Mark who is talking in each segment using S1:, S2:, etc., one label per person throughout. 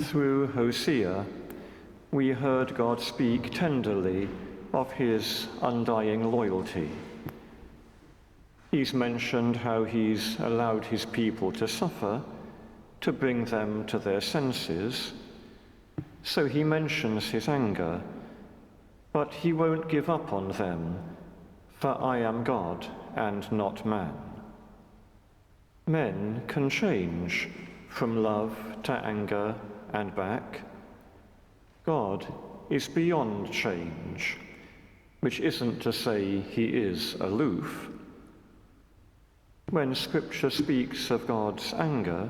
S1: Through Hosea, we heard God speak tenderly of his undying loyalty. He's mentioned how he's allowed his people to suffer to bring them to their senses. So he mentions his anger, but he won't give up on them, for I am God and not man. Men can change from love to anger and back. God is beyond change, which isn't to say he is aloof. When Scripture speaks of God's anger,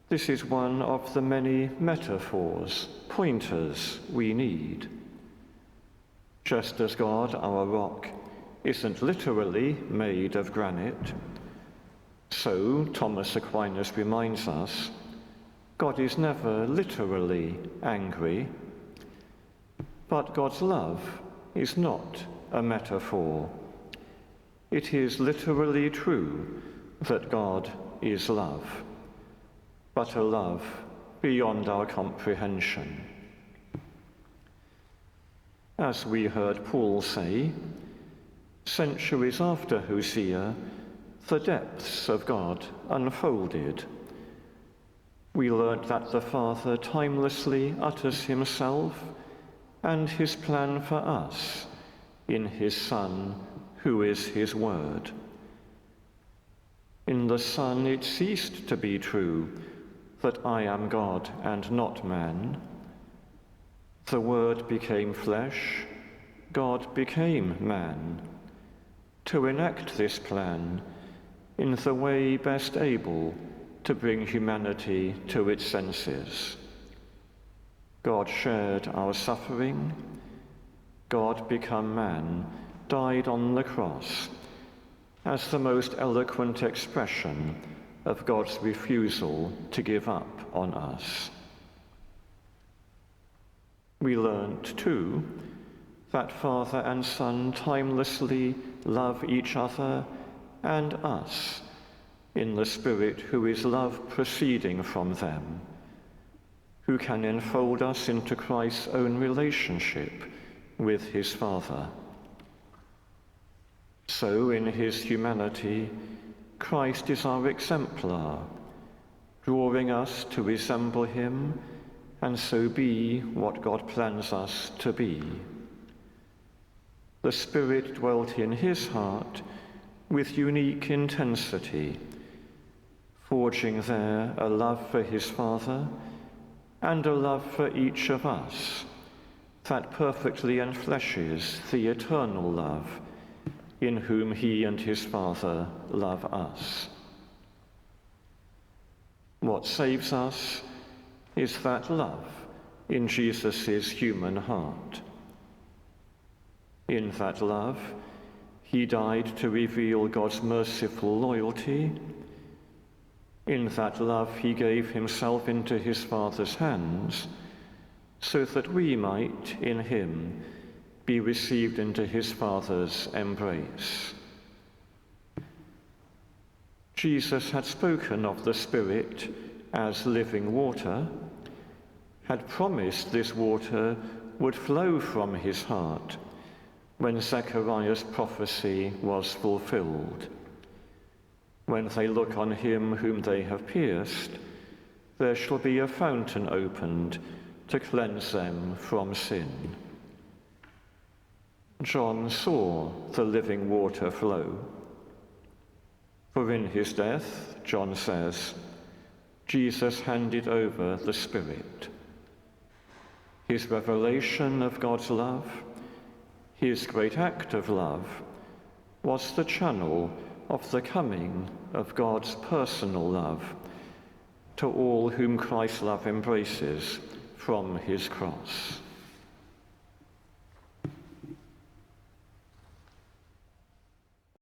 S1: this is one of the many metaphors, pointers we need. Just as God, our rock, isn't literally made of granite, so, Thomas Aquinas reminds us, God is never literally angry, but God's love is not a metaphor. It is literally true that God is love, but a love beyond our comprehension. As we heard Paul say, centuries after Hosea, the depths of God unfolded. We learnt that the Father timelessly utters himself and his plan for us in his Son, who is his Word. In the Son it ceased to be true that I am God and not man. The Word became flesh, God became man, to enact this plan in the way best able to bring humanity to its senses. God shared our suffering. God become man, died on the cross as the most eloquent expression of God's refusal to give up on us. We learnt, too, that Father and Son timelessly love each other and us in the Spirit who is love proceeding from them, who can enfold us into Christ's own relationship with his Father. So in his humanity, Christ is our exemplar, drawing us to resemble him and so be what God plans us to be. The Spirit dwelt in his heart with unique intensity, forging there a love for his Father and a love for each of us that perfectly enfleshes the eternal love in whom he and his Father love us. What saves us is that love in Jesus' human heart. In that love, he died to reveal God's merciful loyalty. In that love, he gave himself into his Father's hands, so that we might, in him, be received into his Father's embrace. Jesus had spoken of the Spirit as living water, had promised this water would flow from his heart when Zechariah's prophecy was fulfilled. When they look on him whom they have pierced, there shall be a fountain opened to cleanse them from sin. John saw the living water flow. For in his death, John says, Jesus handed over the Spirit. His revelation of God's love, his great act of love, was the channel of the coming of God's personal love to all whom Christ's love embraces from his cross.